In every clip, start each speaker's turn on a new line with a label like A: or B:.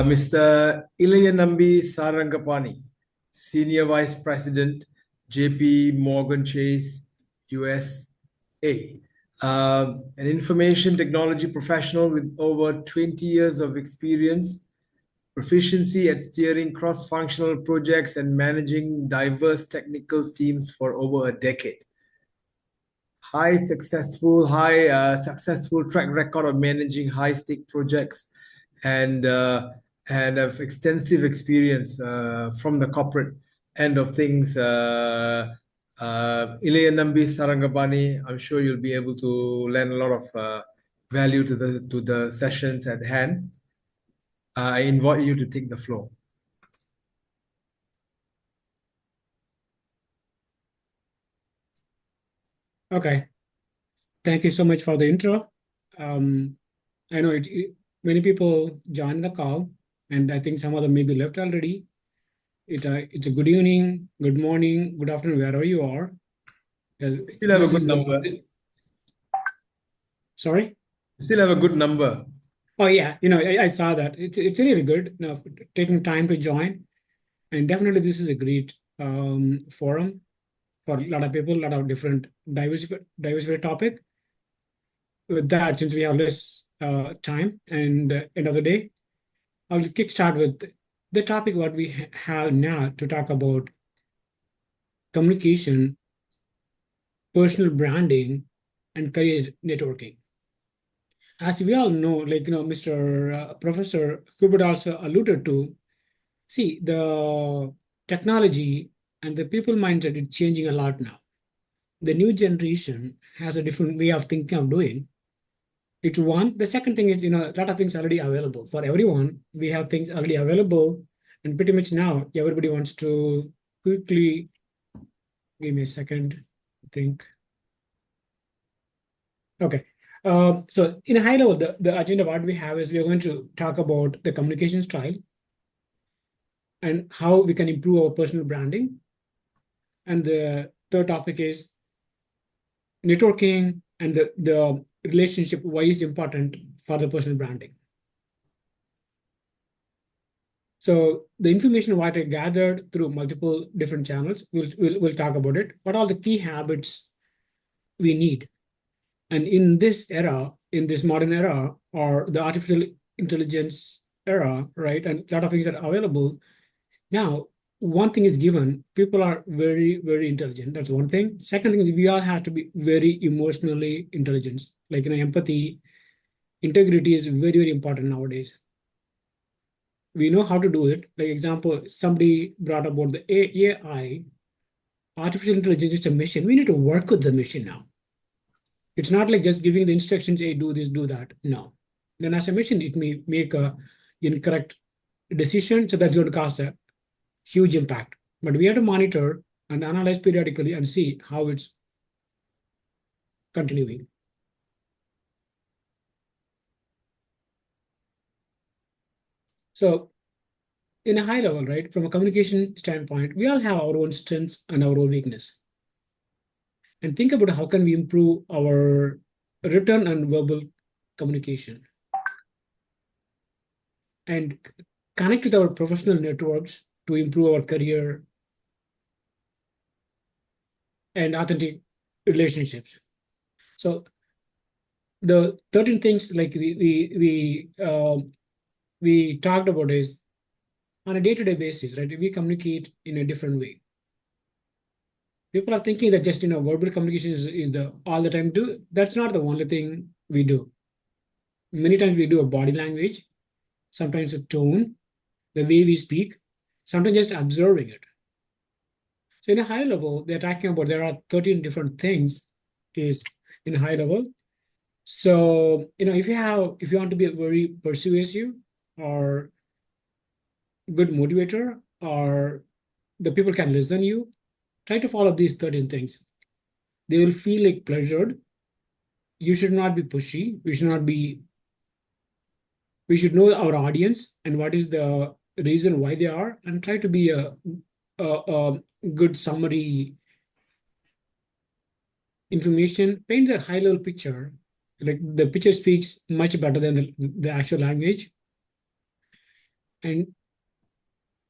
A: Mr. Ilayanambi Sarangapani, Senior Vice President, JPMorgan Chase, USA. An information technology professional with over 20 years of experience, proficiency at steering cross-functional projects and managing diverse technical teams for over a decade. Successful track record of managing high-stake projects and have extensive experience from the corporate end of things. Ilayanambi Sarangapani, I'm sure you'll be able to lend a lot of value to the sessions at hand. I invite you to take the floor.
B: Okay, thank you so much for the intro. I know many people joined the call, and I think some of them maybe left already. It's a good evening, good morning, good afternoon, wherever you are.
A: Still have a good number.
B: Sorry?
A: Still have a good number.
B: Oh yeah, I saw that. It's really good. Taking time to join, and definitely this is a great forum for a lot of people, a lot of different diversified topic. With that, since we have less time and end of the day, I'll kickstart with the topic what we have now to talk about: communication, personal branding, and career networking. As we all know, Mr. Professor Hubert also alluded to, see, the technology and the people mindset is changing a lot now. The new generation has a different way of thinking of doing. It's one. The second thing is, a lot of things already available for everyone. We have things already available, and pretty much now everybody wants to quickly. Give me a second. I think. Okay. So in a high level, the agenda what we have is we are going to talk about the communication style and how we can improve our personal branding. And the third topic is networking and the relationship, why is important for the personal branding. So the information what I gathered through multiple different channels, we'll talk about it. What are the key habits we need? And in this era, in this modern era, or the artificial intelligence era, right? And a lot of things are available. Now, one thing is given, people are very, very intelligent. That's one thing. Second thing is we all have to be very emotionally intelligent. Like, empathy, integrity is very, very important nowadays. We know how to do it. Like example, somebody brought about the AI, artificial intelligence is a machine. We need to work with the machine now. It's not like just giving the instructions, hey, do this, do that. No. Then as a machine, it may make a incorrect decision. So that's going to cause a huge impact. But we have to monitor and analyze periodically and see how it's continuing. So in a high level, right, from a communication standpoint, we all have our own strengths and our own weakness. And think about how can we improve our written and verbal communication and connect with our professional networks to improve our career and authentic relationships. So the 13 things like we talked about is on a day-to-day basis, right? We communicate in a different way. People are thinking that just verbal communication is the all the time do. That's not the only thing we do. Many times we do a body language, sometimes a tone, the way we speak, sometimes just observing it. So in a high level, they're talking about there are 13 different things is in a high level. So if you want to be a very persuasive or good motivator or the people can listen you, try to follow these 13 things. They will feel like pleasured. You should not be pushy. We should know our audience and what is the reason why they are, and try to be a good summary information, paint a high level picture. Like the picture speaks much better than the actual language. and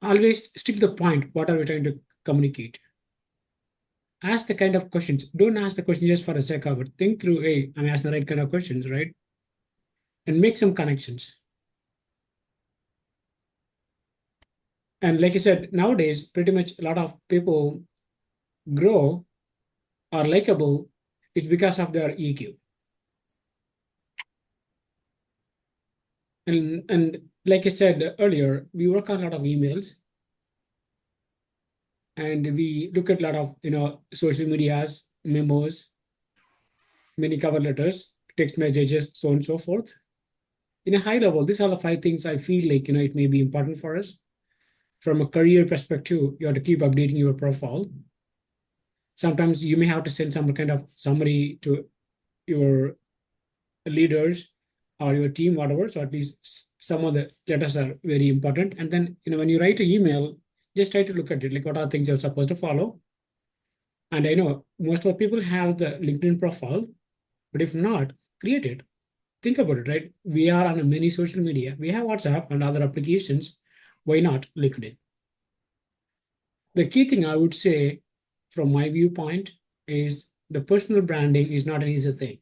B: always stick to the point. What are we trying to communicate? Ask the kind of questions. Don't ask the question just for the sake of it. Think through, hey, I'm asking the right kind of questions, right? And make some connections. And like I said, nowadays, pretty much a lot of people grow or likable. It's because of their EQ. And like I said earlier, we work on a lot of emails, and we look at a lot of social medias, memos, many cover letters, text messages, so on and so forth. In a high level, these are the five things I feel like it may be important for us. From a career perspective, you have to keep updating your profile. Sometimes you may have to send some kind of summary to your leaders or your team, whatever. So at least some of the letters are very important. And then when you write an email, just try to look at it, like what are things you're supposed to follow. And I know most of the people have the LinkedIn profile, but if not, create it. Think about it, right? We are on a many social media. We have WhatsApp and other applications. Why not LinkedIn? The key thing I would say, from my viewpoint, is the personal branding is not an easy thing.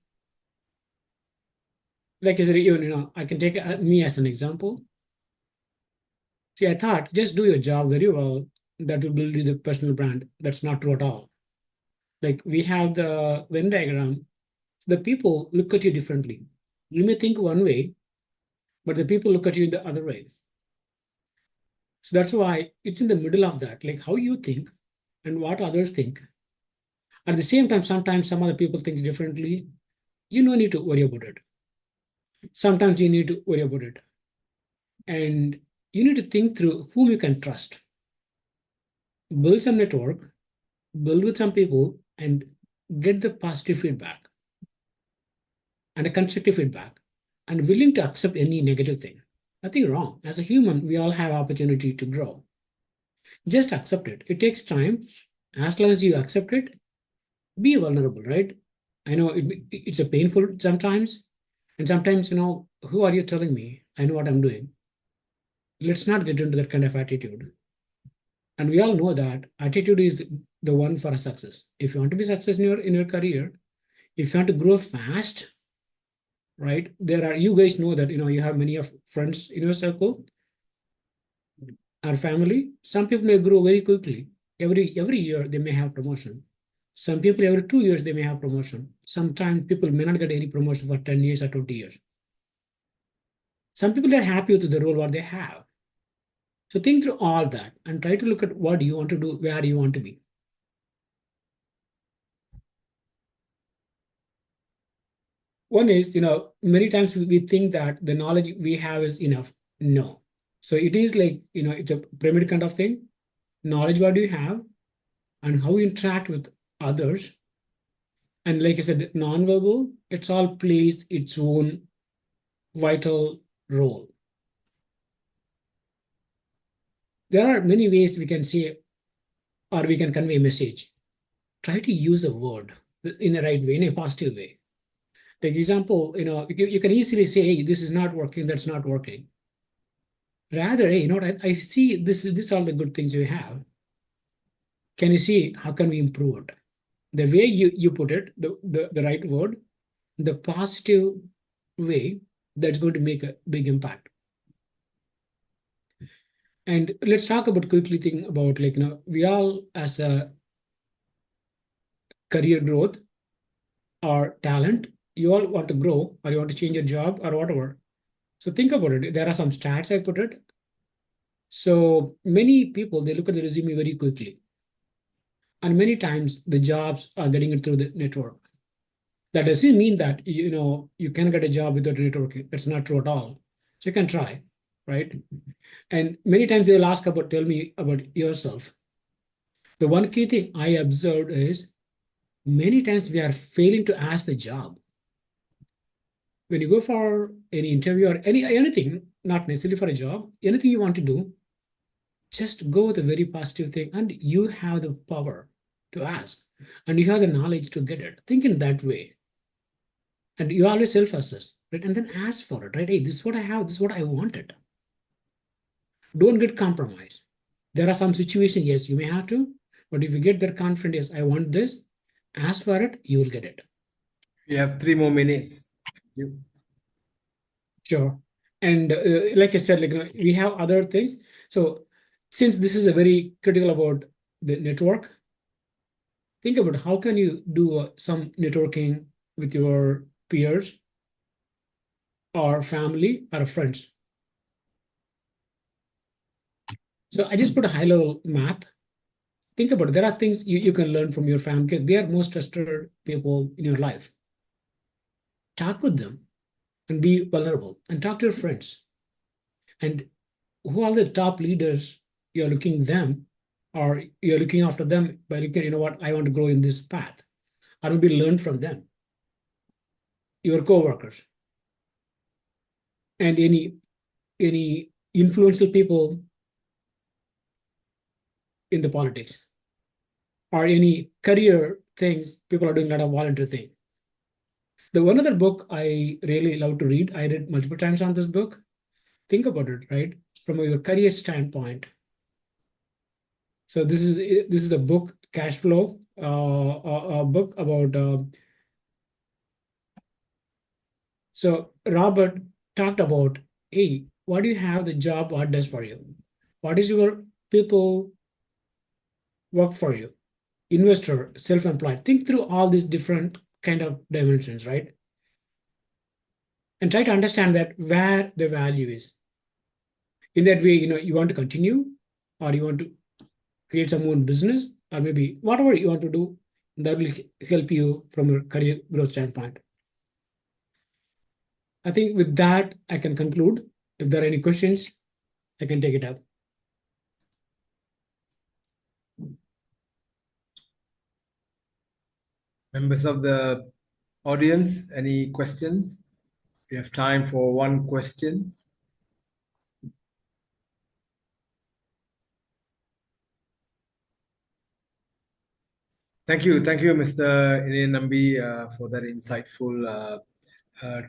B: Like I said, even I can take me as an example. See, I thought just do your job very well. That will build you the personal brand. That's not true at all. Like we have the Venn diagram. The people look at you differently. You may think one way, but the people look at you the other way. So that's why it's in the middle of that, like how you think and what others think. At the same time, sometimes some other people think differently. You no need to worry about it. Sometimes you need to worry about it. And you need to think through whom you can trust. Build some network, build with some people, and get the positive feedback and a constructive feedback, and willing to accept any negative thing. Nothing wrong. As a human, we all have opportunity to grow. Just accept it. It takes time. As long as you accept it, be vulnerable, right? I know it's a painful sometimes, and sometimes who are you telling me? I know what I'm doing. Let's not get into that kind of attitude. And we all know that attitude is the one for a success. If you want to be success in your career, if you want to grow fast, right? You guys know that you have many of friends in your circle or family. Some people may grow very quickly. Every year they may have promotion. Some people every 2 years they may have promotion. Sometimes people may not get any promotion for 10 years or 20 years. Some people are happy with the role what they have. So think through all that and try to look at what you want to do, where you want to be. One is, many times we think that the knowledge we have is enough. No. So it is like, it's a pyramid kind of thing. Knowledge, what do you have, and how you interact with others. And like I said, non-verbal, it's all plays its own vital role. There are many ways we can say or we can convey a message. Try to use a word in a right way, in a positive way. Like example, you can easily say, hey, this is not working, that's not working. Rather, hey, I see this all the good things you have. Can you see how can we improve it? The way you put it, the right word, the positive way, that's going to make a big impact. And let's talk about quickly thing about, like, we all as a career growth or talent, you all want to grow or you want to change your job or whatever. So think about it. There are some stats I put it. So many people, they look at the resume very quickly. And many times the jobs are getting it through the network. That doesn't mean that you can get a job without networking. That's not true at all. So you can try, right? And many times they'll ask about, tell me about yourself. The one key thing I observed is many times we are failing to ask the job. When you go for any interview or anything, not necessarily for a job, anything you want to do, just go with a very positive thing, and you have the power to ask, and you have the knowledge to get it. Think in that way, and you always self-assess, right? And then ask for it, right? Hey, this is what I have. This is what I wanted. Don't get compromised. There are some situations, yes, you may have to, but if you get that confidence, yes, I want this, ask for it, you will get it.
A: We have 3 more minutes.
B: Sure. And like I said, we have other things. So since this is a very critical about the network, think about how can you do some networking with your peers or family or friends. So I just put a high level map. Think about it. There are things you can learn from your family. They are most trusted people in your life. Talk with them and be vulnerable and talk to your friends. And who are the top leaders you're looking them or you're looking after them by looking, you know what, I want to grow in this path. I will be learn from them, your co-workers, and any influential people in the politics or any career things people are doing a lot of volunteer thing. The one other book I really love to read, I read multiple times on this book. Think about it, right? From your career standpoint. So this is the book Cash Flow, a book about. So Robert talked about, hey, what do you have the job? What does for you? What is your people work for you? Investor, self-employed. Think through all these different kind of dimensions, right? And try to understand that where the value is. In that way, you want to continue, or you want to create some own business, or maybe whatever you want to do, that will help you from a career growth standpoint. I think with that, I can conclude. If there are any questions, I can take it up.
A: Members of the audience, any questions? We have time for one question. Thank you, Mr. Ilayanambi, for that insightful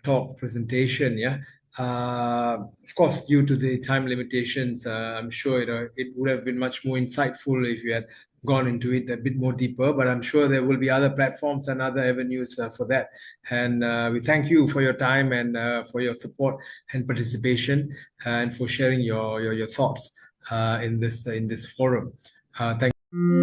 A: talk presentation. Yeah, of course, due to the time limitations, I'm sure it would have been much more insightful if you had gone into it a bit more deeper. But I'm sure there will be other platforms and other avenues for that. And we thank you for your time and for your support and participation, and for sharing your thoughts in this forum. Thank you.